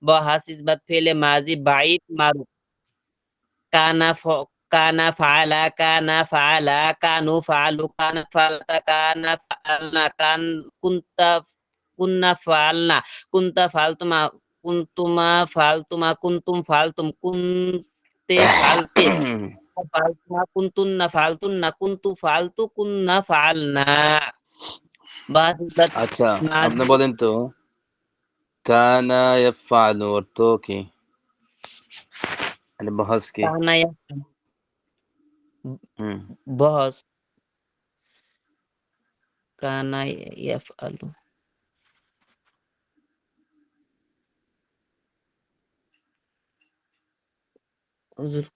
বহাস ইসবাত ফেলে মাজি বাইত মারুফ। কানা কানা ফাআলা কানা ফাআলা কানু ফাআলু কানা ফাআলাতা কানা ফাআলনা কুনতা কুননা ফাআলনা কুনতা ফাআলতুমা কুনতুমা ফাআলতুমা কুনতুম ফাআলতুম কুনতে ফাআলতে ফাআলতুমা কুনতুন্না ফাআলতুন্না কুনতু ফাআলতু কুননা ফাআলনা। বাস ইসবাত আচ্ছা, আপনি মাজি বলেন তো কানা ইয়াফআলু অর্থ কি? মানে বহস কি? কানা হুম, বহস কানা ইয়াফআলু হুজুর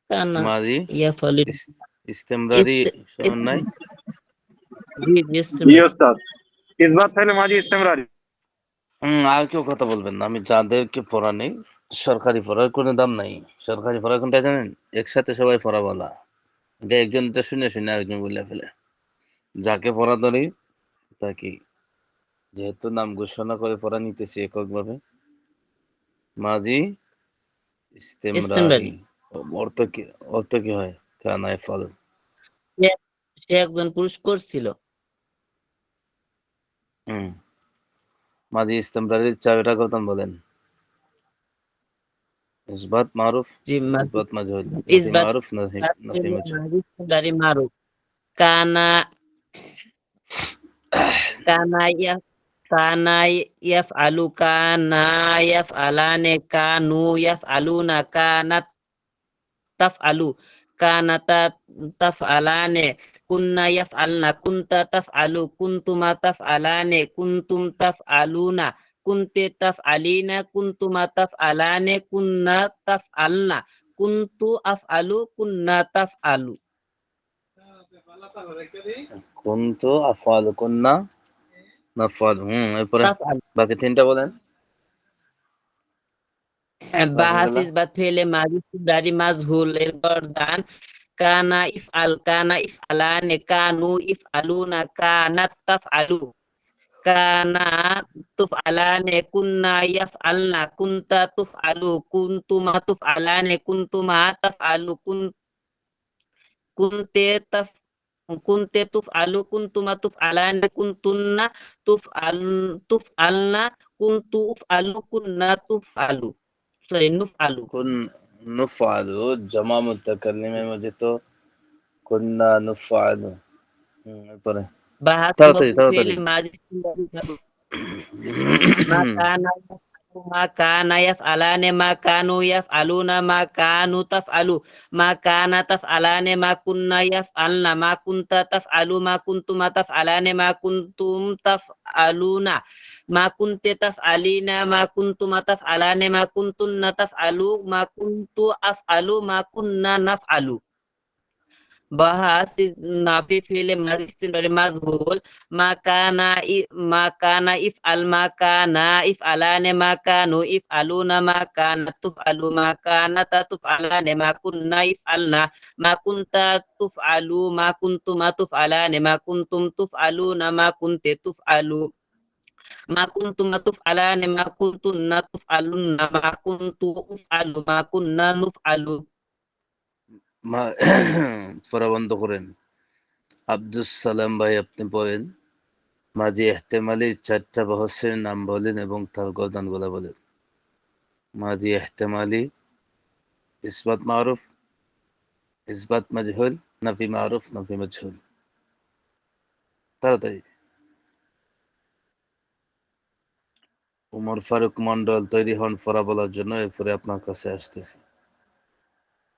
কানা মাজি ইয়াফআলু ইস্তেমরারি ইস্তে শোনেন ইস্তে নাই? জি, জি, জি ইস্তেমরার। ওস্তাদ, ইসবাত ফেলে মাজি ইস্তেমরারি। আর কেউ কথা বলবেন না। আমি যাদেরকে পড়া নেই, সরকারি পড়ার কোনো দাম নাই। সরকারি পড়া কোনটা জানেন? একসাথে সবাই পড়া বলা। যে একজন এটা শুনে শুনে আরেকজন বলে ফেলে। যাকে পড়া ধরি তাকে, যেহেতু নাম ঘোষণা করে পড়া নিতেছি এককভাবে, মাজি ইস্তেমরারি। ইস্তেমরারি। অর্থ কি? অর্থ কি হয়? কানা ফল। সে সে একজন পুরুষ করছিল। হুম, মাজি ইস্তেমরারির চাবিটা কতন বলেন? ইসবাত মারুফ, জি, ইসবাত মাজহুল, নাফি ইসবাত মারুফ, নাফি ফেলে মাজহুল। মাজি ইস্তেমরারি মারুফ। কানা কানা ইয়া কানা ইয়াফআলু কানা ইয়াফআলানে কানু ইয়াফআলুনা কানাত তাফআলু কানাতা তাফআলানে কুননা ইয়াফআলনা কুনতা তাফআলু কুনতুমা তাফআলানে কুনতুম তাফআলুনা কুনতে তাফআলিনা কুনতুমা তাফআলানে কুননা তাফআলনা কুনতু আফআলু কুননা তাফআলু। কুনতু আফআলু কুন্না নাফআলু। এরপরে তাফআলু বাকি তিনটা বলেন। বাকিগুলা বাহাসিস বা ফেলে মাজি ইস্তেমরারি মাজহুল এর গর্দান কানা ইফআলানে কানু ইফআলুনা কানাত তাফআলু কানা তুফআলানে কুননা ইয়াফআলনা কুনতা তুফআলু কুনতুমা তুফআলানে কুনতুমা তাফআলু কুনতে তাফ কুনতে তুফআলু কুনতুমা তুফআলানে কুনতুন্না তুফআল তুফআলনা কুনতু উফআলু কুননা তুফআলু সরি নুফআলু। কুন নুফআলু জামা মুতাকাল্লিমের মধ্যে তো কুন্না নুফআলু। এরপরে বাহাসিস বা তাড়াতাড়ি ফেলে তাড়াতাড়ি। মাজি ইস্তেমরারি Ma kana yaf'alu ma kana yaf'alani ma kanu yaf'aluna ma kanu taf'alu ma kana taf'alani ma kunna yaf'alna ma kunta taf'alu ma kuntuma taf'alani ma kuntum taf'aluna ma kunti taf'alina ma kuntuma taf'alani ma kuntunna taf'alu ma kuntu af'alu ma kunna naf'alu। bahas nafi fi'il madhi istimrari mazhul ma kana if'al ma kana if'alane ma kanu if'aluna ma kana tuf'alu ma kana tuf'alane ma kunna if'alna ma kunta tuf'alu ma kuntuma tuf'alane ma kuntum tuf'aluna ma kunti tuf'alu ma kuntuma tuf'alane ma kuntunna tuf'alunna ma kuntu uf'alu ma kunna nuf'alu। মা পড়া বন্ধ করেন। আব্দুস সালাম ভাই আপনি পড়েন। মাঝি এহতেমালির চারটা বহসের নাম বলেন এবং তার গর্দানগুলা বলেন। মাঝি এহতেমালি, ইসবাত মারুফ, ইসবাত মাজহুল, নাফি মারুফ, নাফি মাজহুল। তাড়াতাড়ি। উমর ফারুক মন্ডল তৈরি হন পড়া বলার জন্য, এরপরে আপনার কাছে আসতেছি।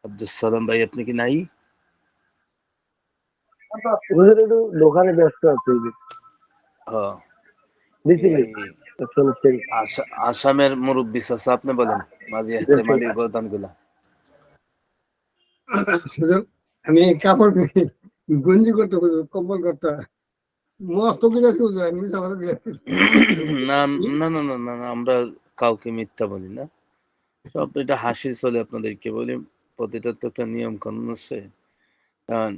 আব্দুস সালাম ভাই আপনি কি নাই? হুজুর একটু দোকানে ব্যস্ত আছি। হ্যাঁ, দিচ্ছি ভাই, এই চলছে। আসামের মুরব্বী চাচা আপনি বলেন মাঝি এহতেমালির গর্দানগুলা। হুজুর, আমি কাপড় গঞ্জি করতে হুজুর, কম্বল করতে মস্ত কিনেছি হুজুর, আমি মিশা কথা দিয়ে না না না না না না, আমরা কাউকে মিথ্যা বলি না। সব এটা হাসির চলে আপনাদেরকে বলি। প্রতিটার তো একটা নিয়ম কানুন আছে। কারণ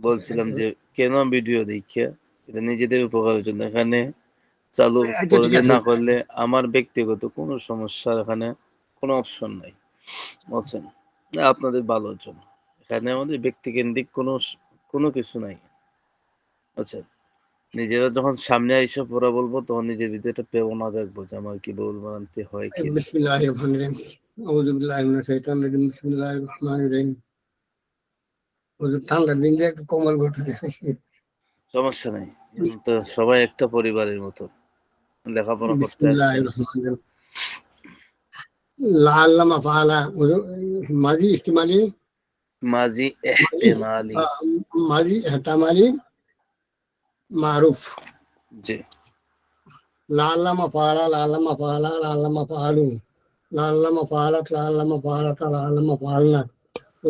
বলছিলাম যে কেন ভিডিও দেখিয়া, এটা নিজেদের উপকারের জন্য। এখানে চালু আচ্ছা, ঠিক করলে আছে। না করলে আমার ব্যক্তিগত কোনো সমস্যার এখানে কোনো অপশন নাই, বুঝছেন? আপনাদের ভালোর জন্য। এখানে আমাদের ব্যক্তিকেন্দ্রিক কোনো কিছু নাই, বুঝছেন? নিজেরা যখন সামনে আইসা পড়া বলবো তখন নিজের ভিতরে একটা প্রেরণা জাগবো যে আমার কি ভুল ভ্রান্তি হয় কি না। বিসমিল্লাহির রহমানির রহিম। আউযু বিল্লাহি মিনাশ শাইতানির রাজিম। বিসমিল্লাহির রহমানির রহিম। হুজুর ঠান্ডার দিন যে একটু কম্বল ভর্তি দেখেছি। সমস্যা নাই, এখন তো সবাই একটা পরিবারের মতো লেখাপড়া করতে আসছেন। বিসমিল্লাহির রহমানির রহিম। লাআল্লামা ফাআলা হুজুর মাজি ইস্তেমালি মাজি মাজি এহতেমালি। মাজি ইহতামালি মারুফ। জি। লাআল্লামা ফাআলা লাআল্লামা ফাআলা লাআল্লামা ফাআলু লাআল্লামা ফাআলাত লাআল্লামা ফাআলাতা লাআল্লামা ফাআলনা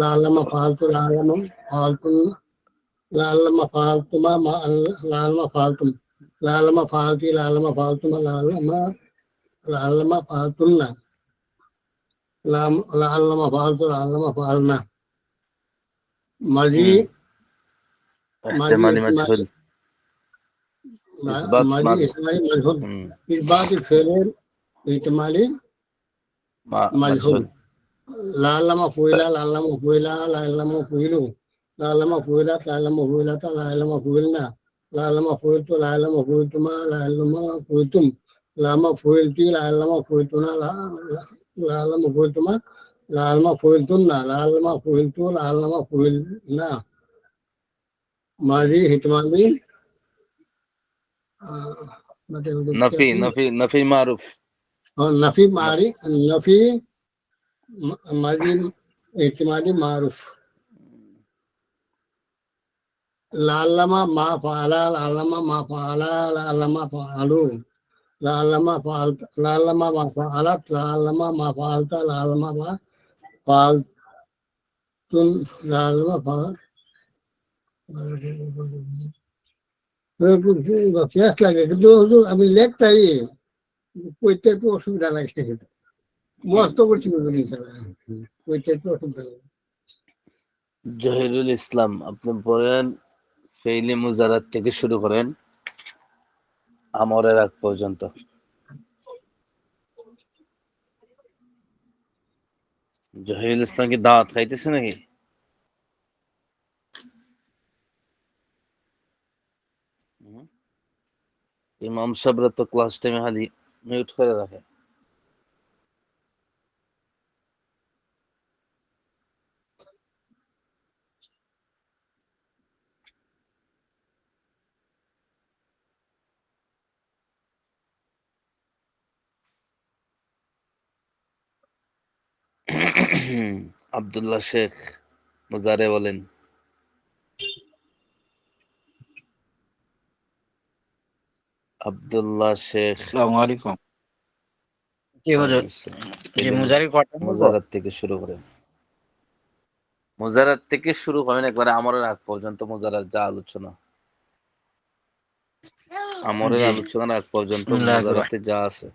লাআল্লামা ফাআলতু লাআল্লামা ফাআলতুন লাআল্লামা ফাআলতুমা লাআল্লামা ফাআলতুম লাআল্লামা ফাআলতি লাআল্লামা ফাআলতুমা লাআল্লামা ফাআলতুন্না লাআল্লামা ফাআলতু লাআল্লামা ফাআলনা। মাজি মাজি এহতেমালি মাজহুল, ইসবাত মাজি ইহতিমালি মাজহুল। হুম, ইসবাতি ফেলের ইহতিমালি মাজহুল। মাজহুল। লাআল্লামা ফুইলা লাআল্লামা ফুইলা লাআল্লামা ফুইলু লাআল্লামা ফুইলাত লাআল্লামা ফুইলাতা লাআল্লামা ফুইলনা লাআল্লামা ফুইলতু লাআল্লামা ফুইলতুমা লাআল্লামা ফুইলতুম লাআল্লামা ফুইলতি লাআল্লামা ফুইলতুনা লাআল্লামা ফুইলতুমা লাআল্লামা ফুইলতুন্না লাআল্লামা ফুইলতু লাআল্লামা ফুইলনা। মাজি হিতমালি নফি নফি নফি মারুফ। নফি মারি নফি মাজি ইহতিমালি মারুফ। লাআল্লামা মা ফাআলা লাআল্লামা মা ফাআলা লাআল্লামা ফাআলু লাআল্লামা ফাআলত লাআল্লামা মা ফাআলাত লাআল্লামা মা ফাআলতা লাআল্লামা মা ফাআলতুন লাআল্লামা ফাআল। ফ্রেশ লাগে কিন্তু হুজুর আমি লেখতাই কইতে একটু অসুবিধা লাগে, মস্ত করছি হুজুর ইনশাআল্লাহ, কইতে একটু অসুবিধা লাগে। জহিরুল ইসলাম, আপনি পড়েন ফেইলে মুজারাত থেকে শুরু করেন আমরের আগ পর্যন্ত। জহিরুল ইসলাম কি দাওয়াত খাইতেছে নাকি? ইমাম সাহেবরা তো ক্লাস টাইমে খালি মিউট করে রাখে। আব্দুল্লাহ শেখ মুজারে বলেন। আব্দুল্লাহ শেখ। আসসালামু আলাইকুম। জি হুজুর। জি ফেইলে মুজারির কয়টা বলবো? মুজারাত থেকে শুরু করেন। মুজারাত থেকে শুরু করেন একবারে আমরের আগ পর্যন্ত, মুজারাত যা আলোচনা আমরের জি আলোচনার আগ পর্যন্ত বিসমিল্লাহির মুজারাতে যা আছে।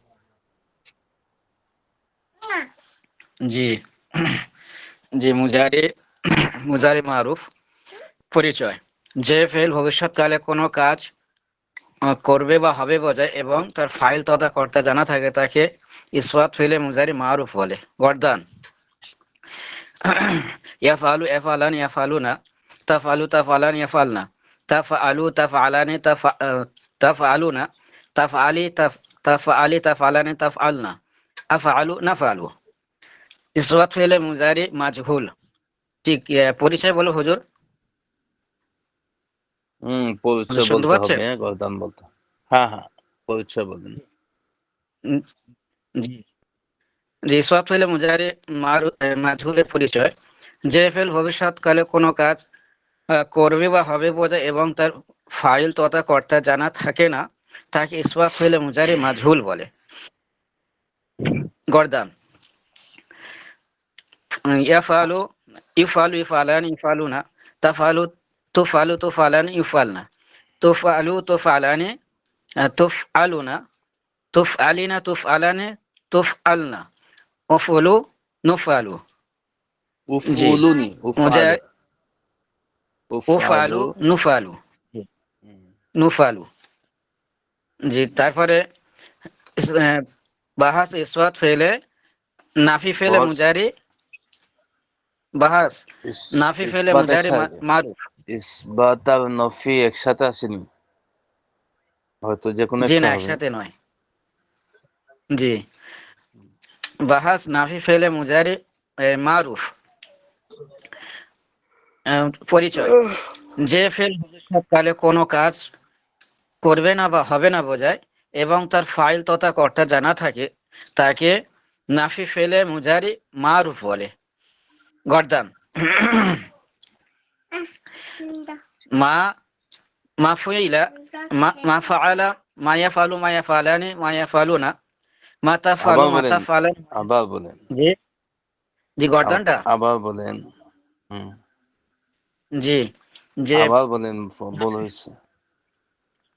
জি জি মুজারি মারুফ। পরিচয়: যে ফেল ভবিষ্যৎকালে কোনো কাজ করবে বা হবে বোঝায় এবং তার ফাইল তথা কর্তা জানা থাকে তাকে ইসবাত ফেলে মুজারি মারুফ বলে। গর্দান: ইয়াফআলু ইয়াফআলান ইয়াফআলুনা তাফআলু তাফআলান ইয়াফআলনা তাফআলু তাফআলানি তাফআলুনা তাফআলি তাফআলি তাফআলানি তাফআলনা আফআলু নাফআলু। ইসবাত ফেলে মুজারি মাজহুল। ঠিক পরিচয় বলো হুজুর। পরিচয় শুনতে বলতে পাচ্ছেন? হবে, গর্দান বলতে। হ্যাঁ হ্যাঁ, পরিচয় বলেন। উম, জি জি ইসবাত ফেলে মুজারি মাজহুলের পরিচয়: যে ফেল ভবিষ্যৎকালে কোনো কাজ করবে বা হবে বোঝায় এবং তার ফাইল তথা কর্তা জানা থাকে না তাকে ইসবাত ফেলে মুজারি মাজহুল বলে। গর্দান: ইয়াফআলু ইফআলু ইফআলান ইফআলুনা তাফআলু তুফআলু তুফআলান ইফআলনা তুফআলু তুফআলানি তুফআলুনা তুফআলিনা তুফআলানি তুফআলনা উফআলু নুফআলু। জি উফউলুনি উফআলু মুজারি উফআলু উফআলু। নুফআলু হুম, নুফআলু। জি তারপরে বাহাস ইসবাত ফেলে নাফি ফেলে বস মুজারি বাহাস নাফি ফেলে ইসবাত মুজারি একসাথে, মারুফ। ইসবাত আর নফি একসাথে আসেনি, হয়তো যে কোনো জি একটা না হবে। একসাথে নয়। জি বাহাস নাফি ফেলে মুজারি মারুফ। পরিচয় যে ফেল ভবিষ্যৎকালে কোনো কাজ করবে না বা হবে না বোঝায় এবং তার ফাইল তথা কর্তা জানা থাকে তাকে নাফি ফেলে মুজারি মারুফ বলে। গর্দান মা মাফুইলা মা ফাআলা মা ইয়াফালু মা ইয়াফালানি মা ইয়াফালুনা মা তাফালু আবার মা বলেন, তাফালান। আবার বলেন, জি জি গর্দানটা আবার বলেন। হুম, জি যে আবার বলেন, ভুল হয়েছে।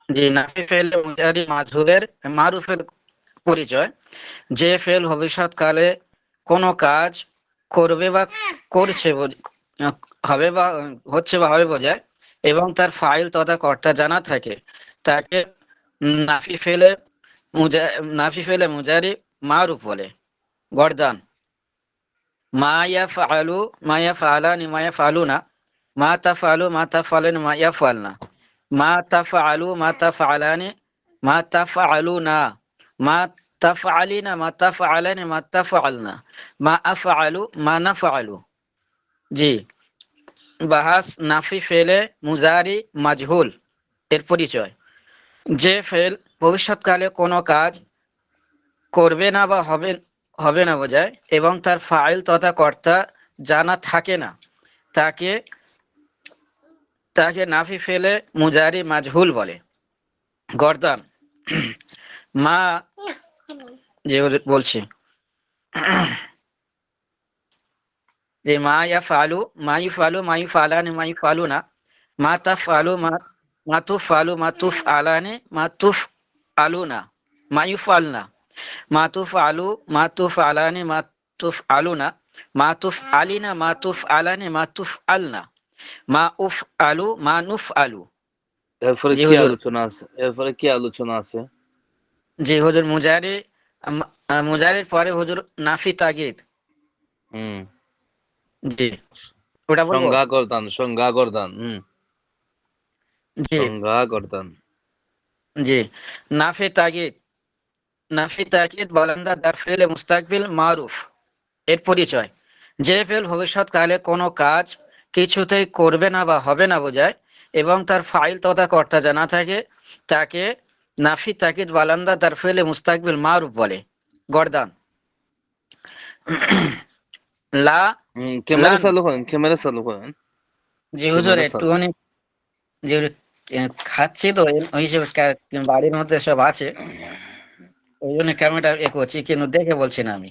জি নাফি ফেলে মুজারি মাজহুরের মারুফের পরিচয় যে ফেল ভবিষ্যৎকালে কোনো কাজ করবে বা করছে হবে বা হচ্ছে বা হবে বোঝায় এবং তার ফাইল তথা কর্তা জানা থাকে তাকে নাফি ফেলে নাফি ফেলে মুজারি মারুফ বলে। গর্দান মা ইয়াফআলু মা ইয়াফআলানি মা ইয়াফআলুনা মা তাফআলু মা তাফআলানি মা ইয়াফআলনা মা তাফআলু মা তাফআলানি মা তাফআলুনা মা তাফআলিনা মা তাফআলানি মা তাফআলনা মা আফআলু মা নাফআলু। জি বাহাস নাফি ফেলে মুজারি মাজহুল এর পরিচয় যে ফেল ভবিষ্যৎকালে কোনো কাজ করবে না বা হবে না বোঝায় এবং তার ফাইল তথা কর্তা জানা থাকে না তাকে তাকে নাফি ফেলে মুজারি মাজহুল বলে। গর্দান মা যে বলছি যে মা ইয়াফআলু মা ইউফআলু মা ইউফআলানি মা ইউফআলুনা মা তাফআলু মা তুফআলু মা তুফআলানি মা তুফআলুনা মা ইউফআলনা মা তুফআলু মা তুফআলানি মা তুফআলুনা মা তুফআলিনা মা তুফআলানি মা তুফআলনা মা উফআলু মা নুফআলু। এরপরে জি কি হুজুর। আলোচনা আছে? এরপরে কি আলোচনা আছে? জি হুজুর মুজারি মুজারির পরে হুজুর নাফি তাগিদ। হুম, জি ওটা বলবো। সংজ্ঞা করদান, সংজ্ঞা করদান। জি সংজ্ঞা করদান। জি নাফি তাগিদ নাফি তাকিদ বালান্দা দার ফেলে মুস্তাকবিল মারুফ এর পরিচয় যে ফেল ভবিষ্যৎকালে কোনো কাজ কিছুতেই করবে না বা হবে না বোঝায় এবং তার ফাইল তথা কর্তা জানা থাকে তাকে নাফি তাকিদ বালান্দা দার ফেলে মুস্তাকবিল মারুফ বলে। গর্দান লা ক্যামেরা লান। চালু করেন, ক্যামেরা চালু করেন, জি হুজুর ক্যামেরা চালু। একটুখানি যে খাচ্ছি তো ওই হিসেবে বাড়ির মধ্যে সব আছে ওই জন্য ক্যামেরাটা এ করছি কিন্তু দেখে বলছি না আমি।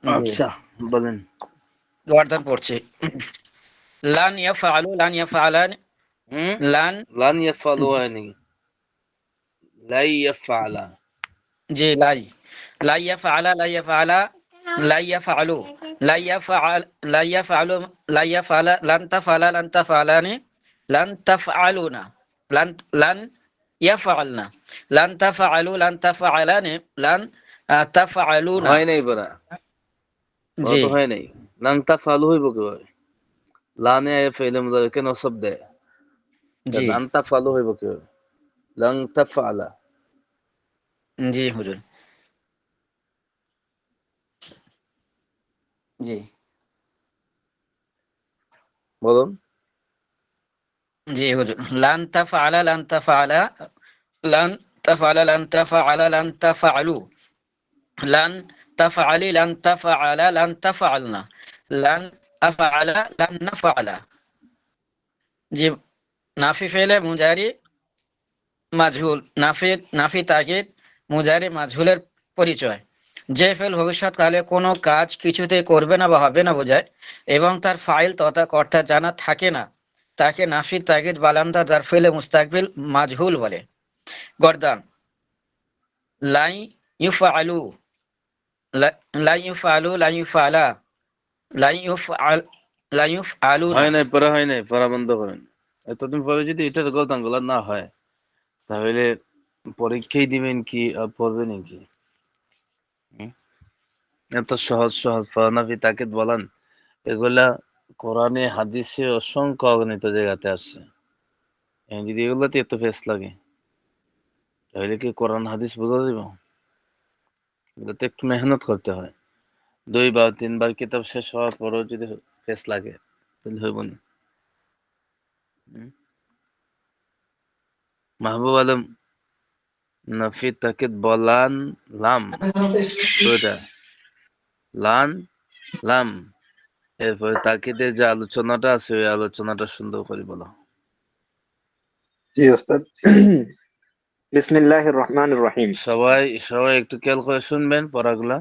জি আচ্ছা বলেন। গর্দান পড়ছি লান ইয়াফআলু লান ইয়াফআলান লান। লান ইয়াফআলু হয়নি, লাই ইয়াফআলা। জি লাই লা ইয়াফআলা লা ইয়াফআলা লা ইয়াফআলু লা ইয়াফআল লা ইয়াফআলু লা ইয়াফআলা লান তাফআলা লান তাফআলানি লান তাফআলুনা লান লান ইয়াফআলনা লান তাফআলু লান তাফআলানি লান তাফআলুনা। হয় নাই বড়া, জি তো হয় নাই। লান তাফআলু হইব কিভাবে? লানে আয়া ফেলে মুদারে কেন নসব দেয়? জি লান তাফআলু হইব কিভাবে? লান তাফআলা। জি হুজুর। জি বলুন। জি হুজুর লান তাফআলা লান তাফআলা লান তাফআলা লান তাফআলা লান তাফআলু লান তাফআলি লান তাফআলা লান তাফআলনা লান আফআলা লান নাফআলা। জি নাফি ফেলে মুজারি মাজহুল নাফি তাকিদ মুজারি মাজহুলের পরিচয় যে ফেল ভবিষ্যৎকালে কোনো কাজ কিছুতেই করবে না বা হবে না বোঝায় এবং তার ফাইল তথা কর্তা জানা থাকে না তাকে নাফি তাকিদ বালান্দা দার ফেলে মুস্তাকবিল মাজহুল বলে। গর্দান লাই ইউফআলু লাই ইউফআলু লাই ইউফআলা লাই ইউফআল লাই ইউফআলুনা। হয় নাই, পড়া হয় নাই, পড়া বন্ধ করেন। এতদিন পরে যদি এটার গলতান গুলা না হয় তাহলে পরীক্ষাই দিবেন কি আর পড়বেন কি? এত সহজ সহজ ফরনাফি তাকে বলেন, এগুলা কোরআনে হাদিসে অসংখ্য অগণিত জায়গাতে আসছে। যদি এগুলাতে এত ফেস লাগে তাহলে কি কোরআন হাদিস বোঝা যাব? এগুলোতে একটু মেহনত করতে হয়। 2 বার 3 বার কিতাব শেষ হওয়ার পরেও যদি ফেস লাগে তাহলে হইব না। মাহবুব আলম নফি তাকিদ বলান লাম, দুইটা লান লাম, এরপরে তাকিদের যে আলোচনাটা আছে ওই আলোচনাটা সুন্দর করে বলো। জি ওস্তাদ। বিসমিল্লাহির রহমানির রহিম। সবাই সবাই একটু খেয়াল করে শুনবেন পড়াগুলা,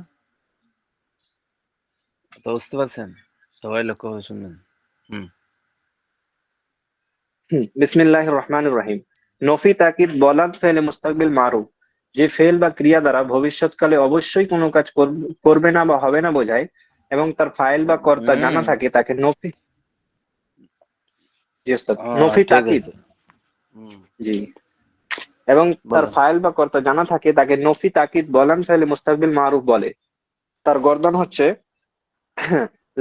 তো বুঝতে পারছেন? সবাই লক্ষ্য করে শুনবেন। বিসমিল্লাহির রহমানির রহিম। নফি তাকিদ বলান ফেলে মুস্তাকবিল মারুফ, যে ফেল বা ক্রিয়া দ্বারা ভবিষ্যৎকালে অবশ্যই কোনো কাজ করবে না বা হবে না বোঝায় এবং তার ফাইল বা কর্তা জানা থাকে তাকে নফি। জি ওস্তাদ। নফি ঠিক তাকিদ, আছে। জি, এবং তার বলেন। ফাইল বা কর্তা জানা থাকে তাকে নফি তাকিদ বলান ফেলে মুস্তাকবিল মারুফ বলে। তার গর্দন হচ্ছে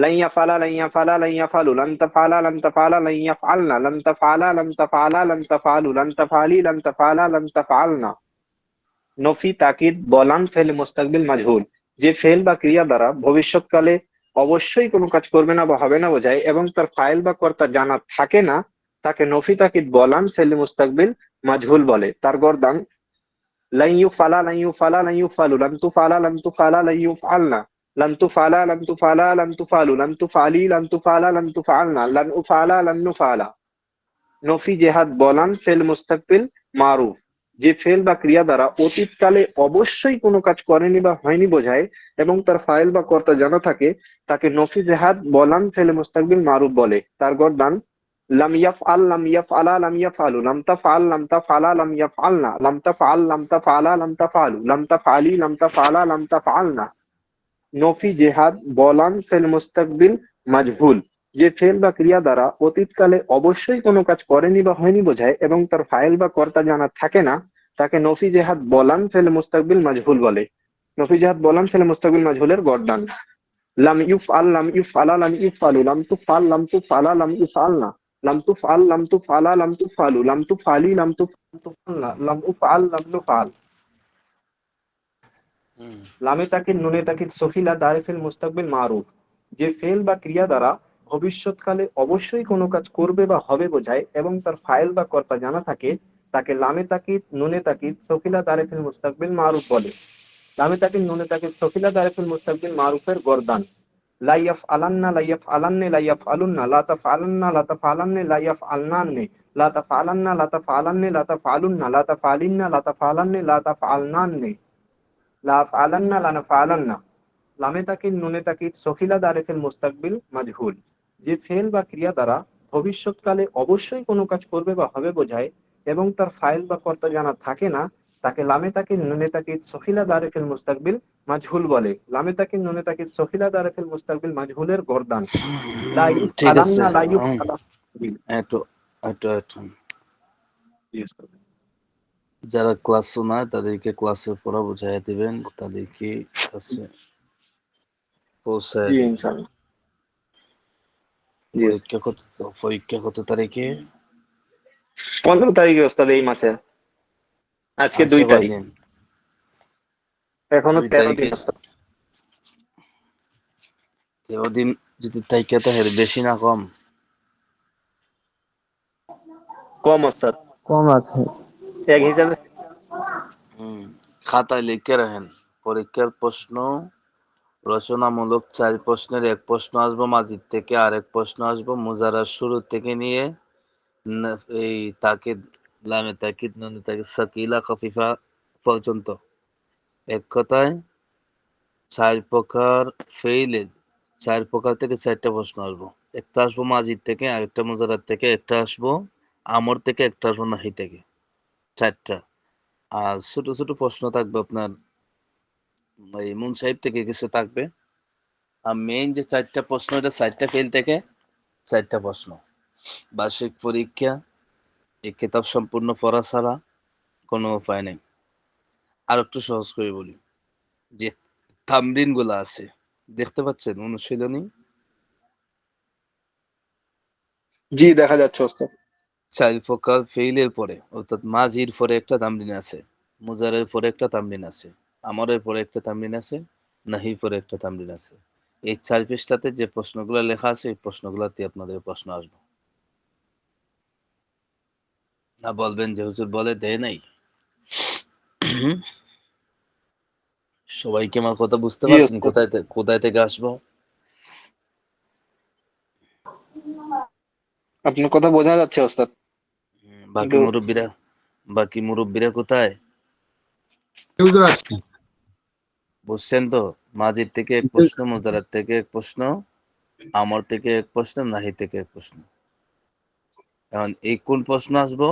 lan yafala lan yafala lan yafalu lan tafala lan tafala lan yafalna lan tafala lan tafala lan tafalu lan tafali lan tafala lan tafalna। Nafi তাকিদ বলান ফেলে মুস্তাকবিল মাজহুল, যে ফেল বা ক্রিয়া দ্বারা ভবিষ্যৎকালে অবশ্যই কোনো কাজ করবে না বা হবে না বোঝায় এবং তার ফাইল বা কর্তা জানা থাকে না তাকে নফি তাকিদ বলান ফেলে মুস্তাকবিল মাজহুল বলে। তার গর্দান lan yufala lan yufala lan yufalu lan tufala lan tufala lan yufalna lan tufala lan tufala lan tufalu lan tufali lan tufala lan tufalna lan ufala lan nufala। Nafi জেহাদ বলান ফেল মুস্তাকবিল মারুফ, যে ফেল বা ক্রিয়া দ্বারা অতীতকালে অবশ্যই কোনো কাজ করেনি বা হয়নি বোঝায় এবং তার ফাইল বা কর্তা জানা থাকে তাকে নফি জেহাদ বলান ফেল মুস্তাকবিল মারুফ বলে। তার গর্দান লাম ইয়াফআল লাম ইয়াফআলা লাম ইয়াফআলু লাম তাফআল লাম তাফআলা লাম ইয়াফআলনা লাম তাফআল লাম তাফআলা লাম তাফআলু লাম তাফআলি লাম তাফআলা লাম তাফআলনা। নফি জেহাদ বলান ফেল মুস্তাকবিল মাজহুল, যে ফেল বা ক্রিয়া দ্বারা অতীতকালে অবশ্যই কোনো কাজ করেনি বা হয়নি বোঝায় এবং তার ফাইল বা কর্তা জানা থাকে না তাকে নফি জেহাদ বলান ফেল মুস্তাকবিল মাজহুল বলে। নফি জেহাদ বলান ফেল মুস্তাকবিল মাজহুলের গর্দান লাম ইউফআল লাম ইউফআলা লাম ইউফআলু লাম তুফআল লাম তুফআলা লাম ইউফআলনা লাম তুফআল লাম তুফআলা লাম তুফআলু লাম তুফআলি লাম তুফআলনা লাম উফআল লাম নুফআল। লামে তাকিদ নুনে তাকিদ সফিলা দারিফিল মুস্তাকবিল মারুফ, যে ফেল বা ক্রিয়া দ্বারা ভবিষ্যৎকালে অবশ্যই কোনো কাজ করবে বা হবে বোঝায় এবং তার ফাইল বা কর্তা জানা থাকে তাকে লামে তাকিদ নুনে তাকিদ সফিলা দারিফিল মুস্তাকবিল মারুফ বলে। লামে তাকিদ নুনে তাকিদ সফিলা দারিফিল মুস্তাকবিল মারুফের গর্দান লা ইয়াফআলান্না লা ইয়াফআলান্নে লা ইয়াফআলুন্না লা তাফআলান্না লা তাফআলান্নে লা ইয়াফআলনান্নে লা তাফআলান্না লা তাফআলান্নে লা তাফআলুন্না লা তাফআলিন্না লা তাফআলান্নে লা তাফআলনান্নে লা আফআলান্না লা নাফআলান্না। লামে তাকিদ নুনে তাকিদ সফিলা দারিফিল মুস্তাকবিল মাজহুল, যে ফেল বা ক্রিয়া দ্বারা ভবিষ্যৎকালে অবশ্যই কোনো কাজ করবে বা হবে বোঝায় এবং তার ফাইল বা কর্তা জানা থাকে না তাকে লামে তাকিদ নুনে তাকিদ সফিলা দারিফিল মুস্তাকবিল মাজহুল বলে। লামে তাকিদ নুনে তাকিদ সফিলা দারিফিল মুস্তাকবিল মাজহুলের গর্দান লা ঠিক আছে। ইউফআলান্না লা ইউফআলা। একটু একটু একটু জি ওস্তাদ। যারা ক্লাস শোনায় তাদেরকে ক্লাসের পড়া বুঝাই দিবেন, তাদেরকে কাছে পৌঁছায় জি দিবেন। ইনশাআল্লাহ। জি ওস্তাদ। পরীক্ষা কত তারিখে? 15 তারিখে ওস্তাদ, এই মাসে। আজকে 2 আছে তারিখ, কয়দিন? এখনো 2 13 তারিখে দিন ওস্তাদ। 13 দিন যদি তাইকা থাকে বেশি না কম? কম ওস্তাদ, কম আছে। এক হিসাবে। খাতায় লিখে রাখেন পরীক্ষার প্রশ্ন রচনামূলক 4 প্রশ্নের 1 প্রশ্ন আসবো মাজিদ থেকে, আর 1 প্রশ্ন আসবো মুজারার শুরু থেকে নিয়ে এই তাকিদ লামে তাকিদ নুনে তাকিদ সাকিলা খফিফা পর্যন্ত। এক কথায় 4 প্রকার ফেইলের 4 প্রকার থেকে 4টা প্রশ্ন আসবো। একটা আসবো মাজিদ থেকে, আরেকটা মুজারার থেকে, একটা আসবো আমর থেকে, একটা আসবো নাহি থেকে। 4টা। আর ছোট ছোট প্রশ্ন থাকবে আপনার এই মুনসাহিব থেকে কিছু থাকবে। আর মেইন যে 4টা প্রশ্ন, এটা 4টা ফেল থেকে 4টা প্রশ্ন। বার্ষিক পরীক্ষা এই কিতাব সম্পূর্ণ পড়া ছাড়া কোনো উপায় নেই। আর একটু সহজ করে বলি, যে তামরিন গুলো আছে দেখতে পাচ্ছেন অনুশীলনী, জি দেখা যাচ্ছে ওস্তাদ। 4 প্রকার ফেইলের পরে অর্থাৎ মাজির পরে একটা তামরিন আছে, মুজারের পরে একটা তামরিন আছে, আমরের পরে একটা তামরিন আছে, নাহির পরে একটা তামরিন আছে। এই 4 পৃষ্ঠাতে যে প্রশ্নগুলো লেখা আছে এই প্রশ্নগুলোতে আপনাদের প্রশ্ন আসবে। না বলবেন যে হুজুর বলে দেয় নাই। সবাই কি আমার কথা বুঝতে জি পারছেন? ওস্তাদ, কোথায় থেকে আসবো? আপনার কথা বোঝা যাচ্ছে ওস্তাদ, বাকি কিন্তু মুরব্বীরা কোথায়? হুজুর আসছে। বুঝছেন তো? মাজিদ থেকে এক প্রশ্ন, মুজারাত থেকে এক প্রশ্ন, আমর থেকে এক প্রশ্ন, নাহি থেকে এক প্রশ্ন। এখন এই কোন প্রশ্ন আসবো?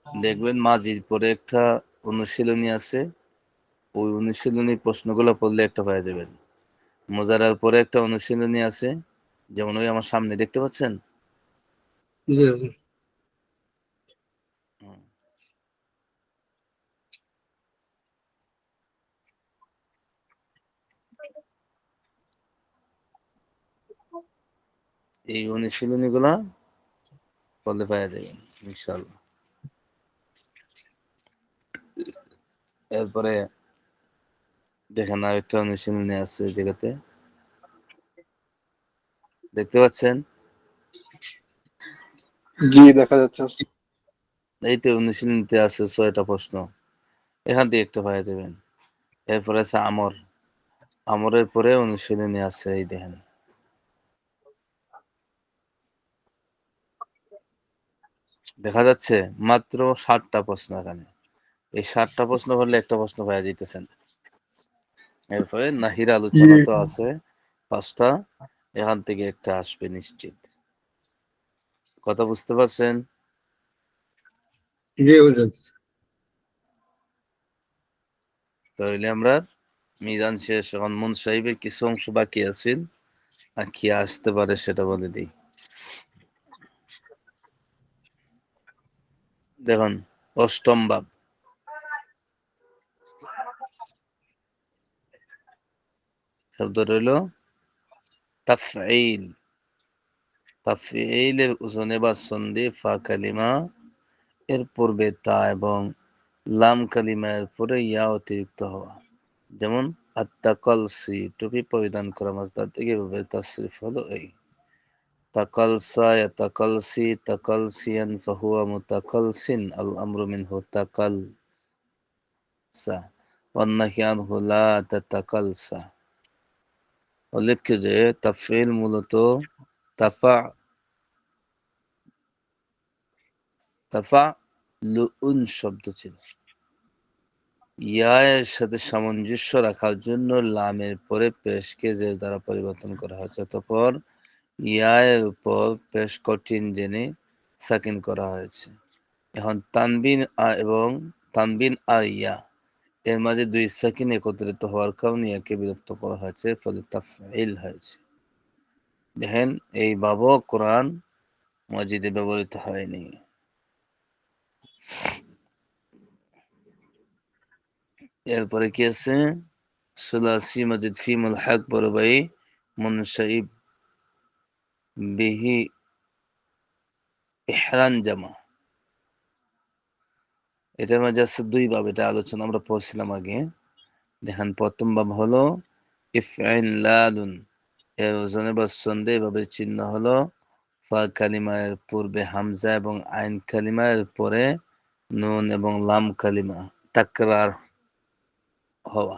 দেখবেন মাজির পরে একটা অনুশীলনী আছে, ওই অনুশীলনী প্রশ্নগুলো পড়লে একটা পাওয়া যাবেন। মুজারার পরে একটা অনুশীলনী আছে, যেমন ওই আমার সামনে দেখতে পাচ্ছেন। জি হুজুর। হুম। এই অনুশীলনী গুলা পড়লে পাওয়া যাবেন ইনশাল্লাহ। এরপরে দেখেন আর একটা অনুশীলনী আছে যেটাতে দেখতে পাচ্ছেন, জি দেখা যাচ্ছে ওস্তাদ। এই তো অনুশীলনীতে আছে 6টা প্রশ্ন, এখান দিয়ে একটা পাওয়া যাবেন। এরপরে আছে আমরের পরে অনুশীলনী আছে, এই দেখেন দেখা যাচ্ছে মাত্র 7টা প্রশ্ন এখানে। এই 7টা প্রশ্ন করলে একটা প্রশ্ন পাওয়া যাইতেছেন। এরপরে নাহির জি আলোচনা তো আছে 5টা, এখান থেকে একটা আসবে নিশ্চিত। কথা বুঝতে পারছেন? জি হুজুর। তাহলে আমরা মিজান শেষ, এখন মন সাহেবের কিছু অংশ বাকি আছে, আর কি আসতে পারে সেটা বলে দিই। দেখুন, অষ্টম বাব, শব্দ রইল তাফঈল। তাফঈলের ওজনে বা সন্ধি ফা কালিমা এর পূর্বে তা এবং লাম কালিমা এর পরে ইয়া অতিরিক্ত হওয়া। যেমন আত্তাকালসি, টুপি পরিধান করা, মাসদার থেকে এভাবে তাসরিফ হলো এই। তাকালসা ইয়াতাকালসি তাকালসিয়ান ফাহুয়া মুতাকালসিন আল আমরু মিনহু তাকালসা ওয়ান নাহয়ু আনহু লা তাতাকালসা। উল্লেখ্য যে তাফঈল মূলত তাফা তাফালুন শব্দ ছিল। ইয়া এর সাথে সামঞ্জস্য রাখার জন্য লামের পরে পেশকে জের দ্বারা পরিবর্তন করা হয়েছে, অতঃপর ইয়া এর উপর পেশ কঠিন জেনে সাকিন করা হয়েছে। এখন তানবিন আর ইয়া এর মাঝে 2 সাকিন একত্রিত হওয়ার কারণে ইয়াকে বিরক্ত করা হয়েছে, ফলে তাফঈল হয়েছে। দেখেন এই বাবও কোরআন মাজিদে ব্যবহৃত হয়নি। এরপরে কি আছে? সুলাসি মাজিদ ফি মুলহাক বরবাই মুনসাইব বিহি ইহরান জামা। এটার মাঝে আছে 2 বাব, এটা আলোচনা আমরা পড়ছিলাম আগে। দেখেন প্রথম বাব হলো ইফইলালুন, এর ওজনে বা সন্ধে এভাবে চিহ্ন হলো ফা কালিমার পূর্বে হামজা এবং আইন কালিমার পরে নুন এবং লাম কালিমা তাকরার হওয়া।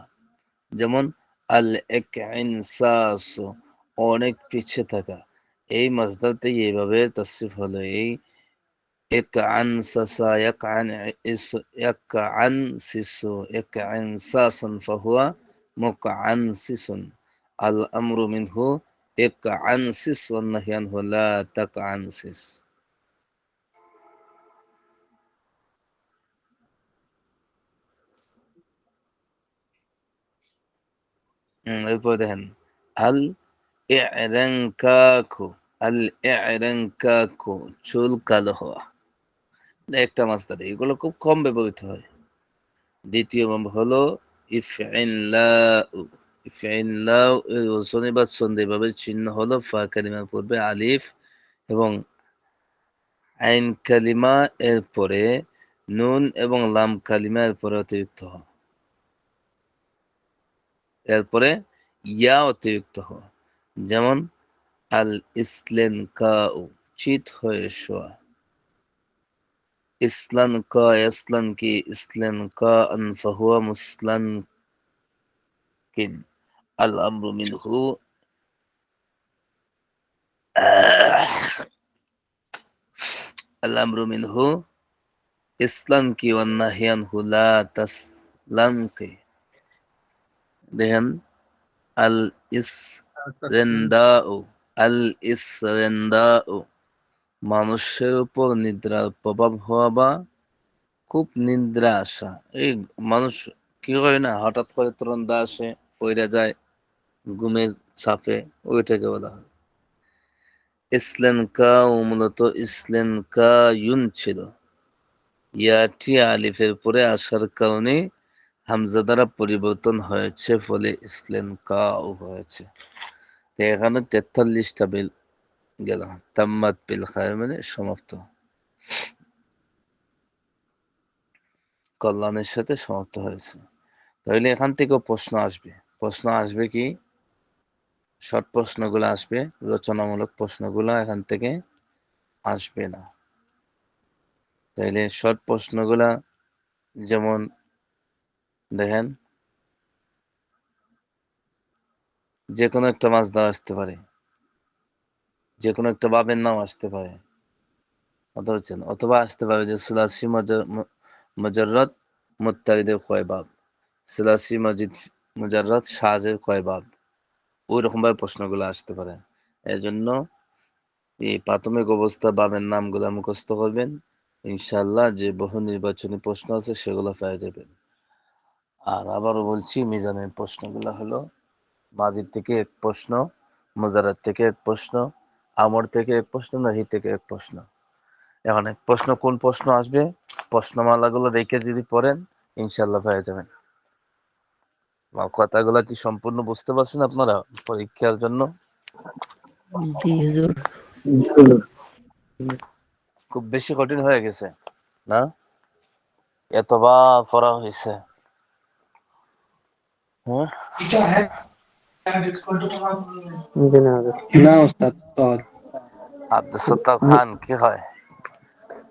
যেমন আল ইকইনসাস, অনেক পিছিয়ে থাকা। এই মাসদার থেকে এইভাবে তাসরিফ হলো এই ইকআনসাসা ইয়াকআনসিসু ইকইনসাসান ফাহুয়া মুকআনসিসুন আল আমরু মিনহু ইকআনসিস ওয়ান নাহয়ু আনহু লা তাকআনসিস। এরপর দেখেন আল ই'রানকাকু, আল ই'রানকাকু চুল কালো হওয়া, এটা একটা মাসদার, এগুলো খুব কম ব্যবহৃত হয়। দ্বিতীয় ভাব হলো ইফইল্লাউ। ইফইল্লাউ এর ওজনে বা সন্ধি ভাবের চিহ্ন হলো ফা কালিমার পূর্বে আলিফ এবং আইন কালিমা এর পরে নুন এবং লাম কালিমা এর পরে অতিরিক্ত হওয়া, এরপরে ইয়া অতিরিক্ত হওয়া। যেমন আল ইসলেন কাউ, চিত হয়ে শোয়া। ইসলান কা, ইসলান কি, ইসলেন কা আন ফাহুয়া মুসলান কিন। আল আমরু মিনহু, আল আমরু মিনহু ইসলান কি ওয়ান নাহিয়ান হু লা তাসলান কি। দেখেন আল ইসরেন্দাউ, আল ইসরেন্দাউ মানুষের উপর নিদ্রার প্রভাব হওয়া বা খুব নিদ্রা আসা। এই মানুষ কি হয় না, হঠাৎ করে তরন্দা আসে, পইরা যায় ঘুমের চাপে, ওইটাকে বলা হয়। ইসলেনকা মূলত ইসলেনকা ইউন ছিল, ইয়াটি আলিফের পরে আসার কারণে হামজা দ্বারা পরিবর্তন হয়েছে, ফলে ইসলেনকা হয়েছে। তো এখানে 43টা বিল গেল। তাম্মাত বিল খায়র মানে সমাপ্ত, কল্যাণের সাথে সমাপ্ত হয়েছে। তাহলে এখান থেকেও প্রশ্ন আসবে। প্রশ্ন আসবে কি, শর্ট প্রশ্নগুলো আসবে, রচনামূলক প্রশ্নগুলো এখান থেকে আসবে না। তাইলে শর্ট প্রশ্নগুলা যেমন দেখেন, যে কোনো একটা মাছ দেওয়া আসতে পারে, যে কোনো একটা বাবের নাম আসতে পারে, কথা হচ্ছেন, অথবা আসতে পারে যে সুলাসি মজররত মুত্তারিদের কয় বাব, সুলাসি মজিদ মুজাররদ সাজের কয় বাব, ওই রকম ভাবে প্রশ্নগুলো আসতে পারে। এর জন্য এই প্রাথমিক অবস্থা বাবের নামগুলো মুখস্থ করবেন, ইনশাআল্লাহ যে বহু নির্বাচনী প্রশ্ন আছে সেগুলো পেয়ে যাবেন। আর আবারও বলছি, মিজানের প্রশ্নগুলো হলো মাজিদ থেকে এক প্রশ্ন, মুজারাদ থেকে এক প্রশ্ন, আমর থেকে এক প্রশ্ন, নাহি থেকে এক প্রশ্ন। এখন এক প্রশ্ন কোন প্রশ্ন আসবে, প্রশ্নমালাগুলো দেখে যদি পড়েন ইনশাআল্লাহ পেয়ে যাবেন। আমার কথাগুলো কি সম্পূর্ণ বুঝতে পারছেন আপনারা পরীক্ষার জন্য? জি হুজুর। খুব বেশি কঠিন হয়ে গেছে না? এতবার পড়া হয়েছে, হ্যাঁ? না ওস্তাদ, সহজ। আব্দুল সত্তার খান কি হয়?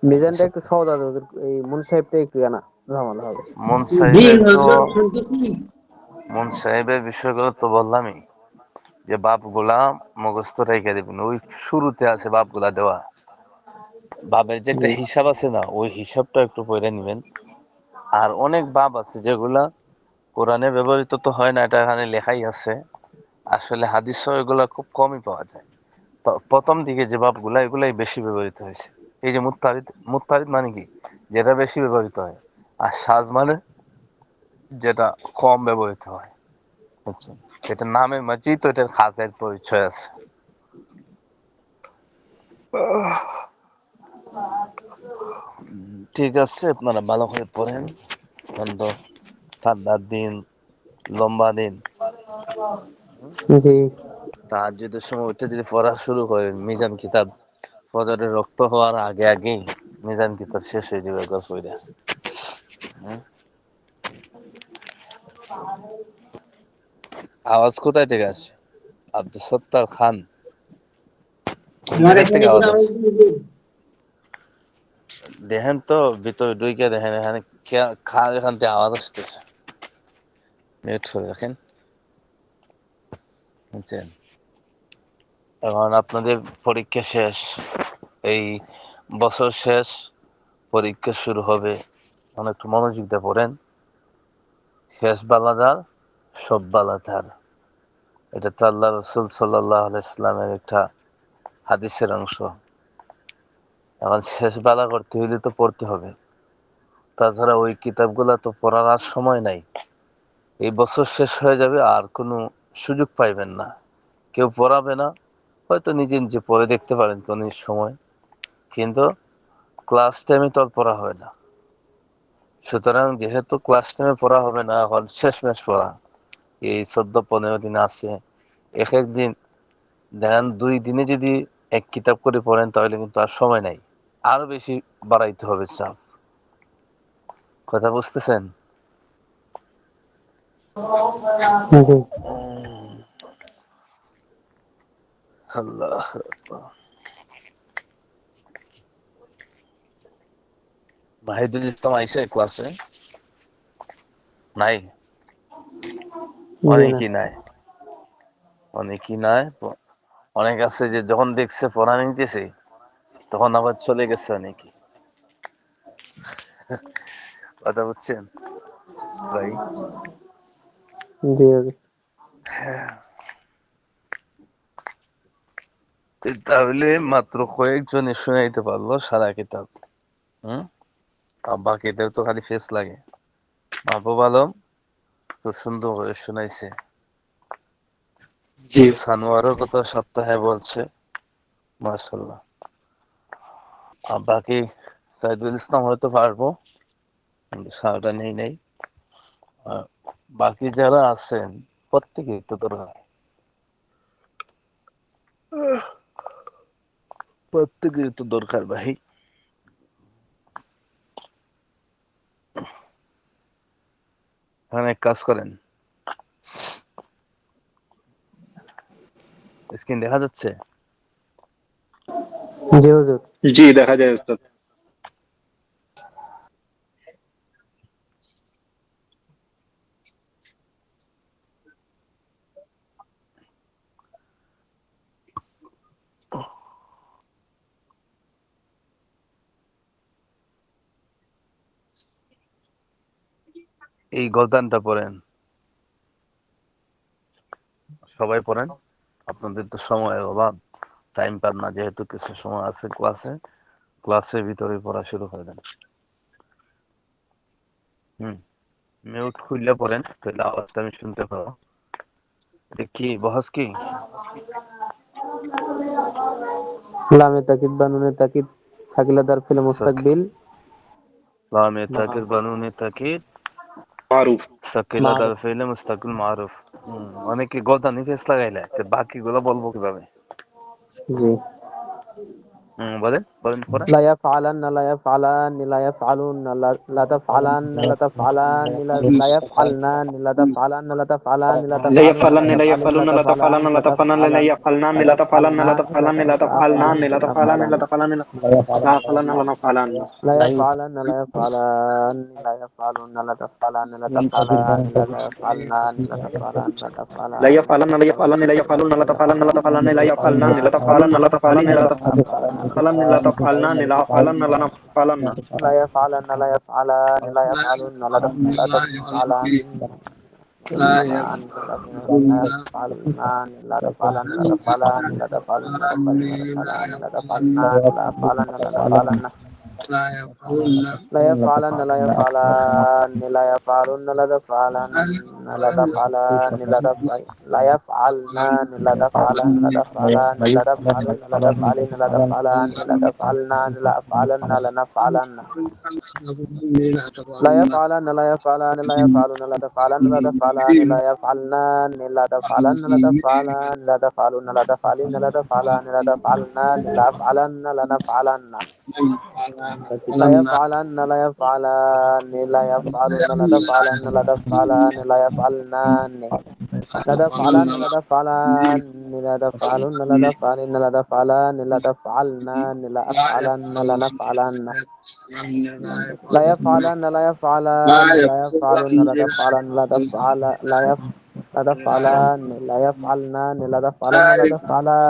মিজানটা একটু সহজ আছে ওদের, এই মুন সাহেবটা একটু জানা ঝামেলা হবে। মন জি সাহেবের তো, হজরত শুনতেছি। মন সাহেবের বিষয়গুলো তো বললামই, যে বাপগুলা মুখস্থ রেখে দিবেন। ওই শুরুতে আছে বাপগুলা দেওয়া, বাপের যে একটা জি হিসাব আছে না, ওই হিসাবটা একটু পড়ে নিবেন। আর অনেক বাপ আছে যেগুলা কোরআনে ব্যবহৃত তো হয় না, এটা এখানে লেখাই আছে, আসলে হাদিস এগুলা খুব কমই পাওয়া যায়। প্রথম দিকে যে বাপগুলা এগুলাই বেশি ব্যবহৃত হয়েছে। এই যে মুত্তারিদ, মুত্তারিদ মানে কি, যেটা বেশি ব্যবহৃত হয়, আর সাজ মানে যেটা কম ব্যবহৃত হয়। বুঝছেন, এটা নামের মাঝেই তো এটার খাতের পরিচয় আছে। ঠিক আছে, আপনারা ভালো করে পড়েন, অন্ত ঠান্ডার দিন, লম্বা দিন, জি তাহাজ্জুদের সময় ওইটা যদি পড়া শুরু করেন, মিজান কিতাব ফজরের রক্ত হওয়ার আগে আগেই মিজান কিতাব শেষ হয়ে যাবে একবার পড়া। আওয়াজ কোথায় থেকে আসছে? আব্দুল সত্তার খান, কোন আমার জায়গা এখানে থেকে আওয়াজ কোনো আসছে? দেখেন তো ভিতরে ঢুকে দেখেন, এখানে খান এখান থেকে আওয়াজ আসতেছে, মিউট করে দেখেন, বুঝছেন? এখন আপনাদের পরীক্ষা শেষ, এই বছর শেষ, পরীক্ষা শুরু হবে, অনেকটা মনোযোগ দিয়ে পড়েন। শেষ বালাদার সব বালাদার, এটা তো আল্লাহ রসুল সাল্লাল্লাহু আলাইহি ইসলামের একটা হাদিসের অংশ। এখন শেষ বালা করতে হইলে তো পড়তে হবে, তাছাড়া ওই কিতাবগুলা তো পড়ার আর সময় নাই। এই বছর শেষ হয়ে যাবে, আর কোনো সুযোগ পাইবেন না, কেউ পড়াবে না। হয়তো নিজে নিজে পড়ে দেখতে পারেন কোন সময়, কিন্তু ক্লাস টাইমে তো আর পড়া হয় না, সুতরাং যেহেতু ক্লাস 10 পড়া হবে না, এখন শেষমেশ পড়া এই 14-15 দিন আছে, এক এক দিন দেখেন 2 দিনে যদি এক কিতাব করে পড়েন তাহলে কিন্তু আর সময় নাই, আরো বেশি বাড়াইতে হবে চাপ। কথা বুঝতেছেন? জি আল্লাহ মাহিদুল ইসলাম আইসে ক্লাসে? নাই, জি না অনেকই নাই, অনেকই নাই। অনেক আছে যে যখন দেখছে পড়া নিতেছে তখন আবার চলে গেছে অনেকে। কথা বুঝছেন ভাই? জি হুজুর। তাহলে মাত্র কয়েকজনে শুনাইতে পারলো সারা কিতাব। আর বাকিদের তো খালি ফেস লাগে। মাহবুব আলম খুব সুন্দর করে শুনাইছে। জি সানোয়ারও গত সপ্তাহে বলছে, মাশাআল্লাহ। আর বাকি সাইদুল ইসলাম হয়তো পারবো, কিন্তু সারাটা নেই। আর বাকি যারা আছেন প্রত্যেকে একটু দরকার, প্রত্যেকে একটু দরকার ভাই। এক কাজ করেন, স্ক্রিন দেখা যাচ্ছে? জি হুজুর। জি দেখা যায় উস্তাদ। এই গলদানটা পড়েন, সবাই পড়েন। আপনাদের তো সময়ের অভাব, টাইম পান না, যেহেতু কিছু সময় আছে ক্লাসের ভিতরে পড়া শুরু করে দেন। মিউট খুললে পড়েন, তাহলে আওয়াজটা আমি শুনতে পাবো। কি বহস কি? লামে তাকিদ বানুনে তাকিদ সাকিলাদার ফিল মুস্তাকবিল লামে তাকিদ বানুনে তাকিদ মারুফ সাকিলাদার ফিল মুস্তাকিল মারুফ। অনেকে গলদানি ফেস লাগাইলে, বাকিগুলো বলবো কিভাবে? জি বলেন পড়েন। لا يفعلن لا يفعلان لا يفعلون لا تفعلن لا تفعلان لا يفعلن لا تفعلن لا تفعلان لا لا تفعلن لا يفعلن لا تفعلن لا يفعلن لا تفعلان تفعلن لا لا تفعلن لا تفعلن يفعلن لا لا تفعلن لا تفعلن لا تفعلن لا تفعلن تفعلن لا لا تفعلن تفعلن لا تفعلن لا يفعلن لا نفعلن لا يفعلن لا يفعلان لا يفعلون لا تفعلان لا تفعلان لا يفعلن لا تفعلان لا لا تفعلان يفعلن لا يفعلن لا يفعلون لا تفعلن لا تفعلن لا يفعلن لا تفعلن لا تفعلن لا تفعلن لا تفعلن لا يفعلن لا نفعلن لا يفعلن لا يفعلان لا يفعلون لا تفعلان لا يفعلان لا يفعلن يفعلان لا تفعلن لا تفعلان لا تفعلن لا تفعلن لا تفعلن لا تفعلن لا تفعلن لا يفعلن لا يفعلن لا يفعلن لا يفعلن لا تفعلن لا تفعلن لا يفعلن لا تفعلن لا تفعلن لا تفعلن لا تفعلن لا تفعلن لا تفعلن لا أفعلن لا نفعلن لا يفعلن لا يفعلن لا يفعلن لا تفعلن لا تفعلن لا يفعلن لا تفعلن لا تفعلن لا تفعلن لا تفعلن لا تفعلن لا تفعلن لا أفعلن لا نفعلن لا يفعلن لا يفعلن لا يفعلن لا تفعلن لا تفعلن لا يفعلن لا تفعلن لا تفعلن لا تفعلن لا تفعلن لا تفعلن لا تفعلن لا أفعلن لا نفعلن لا يفعلن لا يفعلن لا يفعلن لا تفعلن لا تفعل لا تفعلن لا يفعلن لا تفعلن لا تفعلن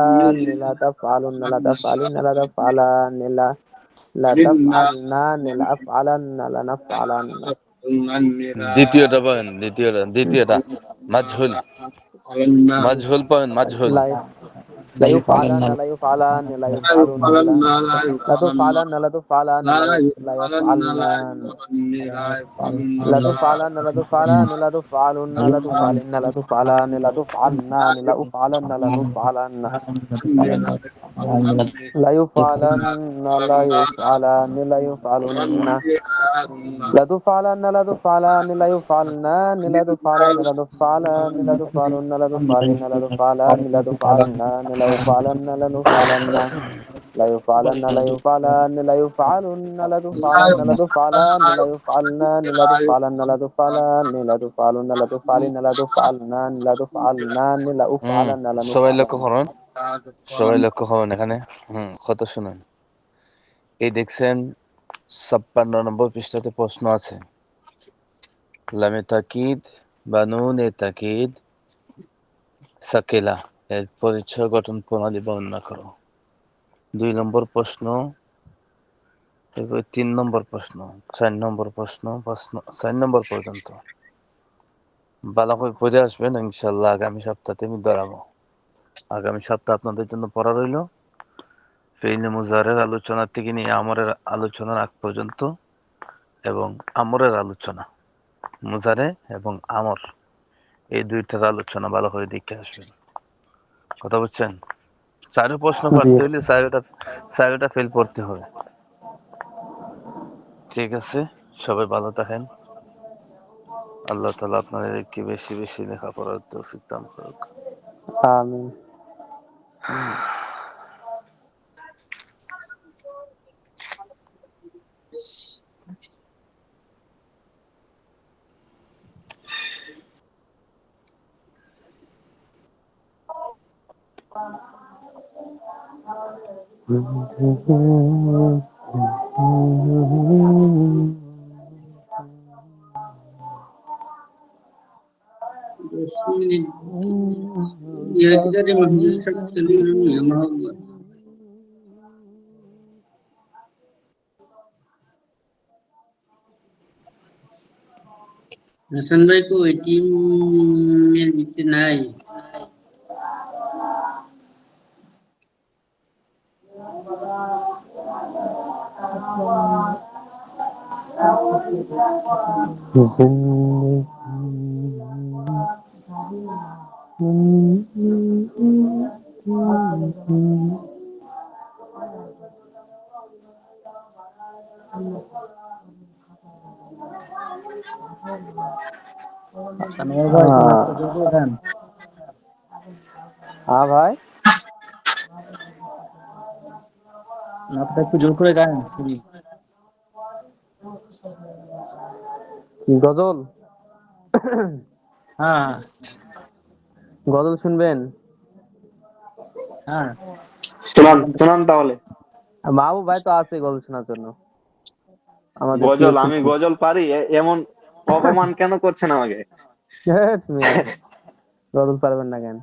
لا تفعلن لا تفعلن لا تفعلن لا تفعلن لا أفعلن لا نفعلن দ্বিতীয়টা পয়েন, দ্বিতীয়টা মাজহুল পয়েন, মাজহুল। لا يفعلن لا يفعلن لا لا يفعلن يفعلن لا لا لا يفعلن تفعلن لا تفعلن لا لا يفعلن لا يفعلن يفعلن لا يفعلن لا لا تفعلن لا تفعلن لا تفعلن لا تفعلن لا تفعلن لا تفعلن لا أفعلن لا نفعلن لا يفعلن لا يفعلن لا يفعلن لا تفعلن لا تفعلن لا يفعلن لا تفعلن لا تفعلن لا تفعلن لا تفعلن لا تفعلن لا تفعلن لا يفعلن لا نفعلن لا يفعلن لا يفعلن لا يفعلن لا تفعلن لا تفعلن لا يفعلن لا تفعلن لا تفعلن لا تفعلن لا تفعلن لا تفعلن لا تفعلن لا أفعلن لا সবাই লক্ষ্য نفعلن করুন, সবাই লক্ষ্য করুন এখানে। কথা শুনুন। এই দেখছেন 56 নম্বর পৃষ্ঠাতে প্রশ্ন আছে, লামে তাকিদ বা নুনে তাকিদ সাকিলা এর পরিচয় গঠন প্রণালী বর্ণনা করো। 2 নম্বর প্রশ্ন, এরপর 3 নম্বর প্রশ্ন, 4 নম্বর প্রশ্ন, 4 নম্বর পর্যন্ত ভালো করে পড়ে আসবেন, ইনশাল্লাহ আগামী সপ্তাহে আমি ধরাবো। আগামী সপ্তাহ আপনাদের জন্য পড়া রইল ফেইলে মুজারের আলোচনা থেকে নিয়ে আমরের আলোচনার আগ পর্যন্ত, এবং আমরের আলোচনা, মুজারে এবং আমর এই দুইটার আলোচনা ভালো করে দেখে আসবেন। কথা বুঝছেন? 4 প্রশ্ন পারতে হলে 4টা ফেল পড়তে হবে। ঠিক আছে, সবাই ভালো থাকেন। আল্লাহ তাআলা আপনাদেরকে বেশি বেশি লেখাপড়ার তৌফিক দান করুক। آمين Ya kita di Mahmud Sabtu ya Mahmud. Hasan ভাই কই টিমের ভিতরে নাই? हाँ भाई নাটটা একটু জোর করে গান। কি গজল? হ্যাঁ গজল শুনবেন? হ্যাঁ শোনান তাহলে মাহবুব ভাই তো আছে গজল শোনার জন্য। আমাদের গজল। আমি গজল পারি, এমন অপমান কেন করছেন আমাকে? গজল পারবেন না কেন?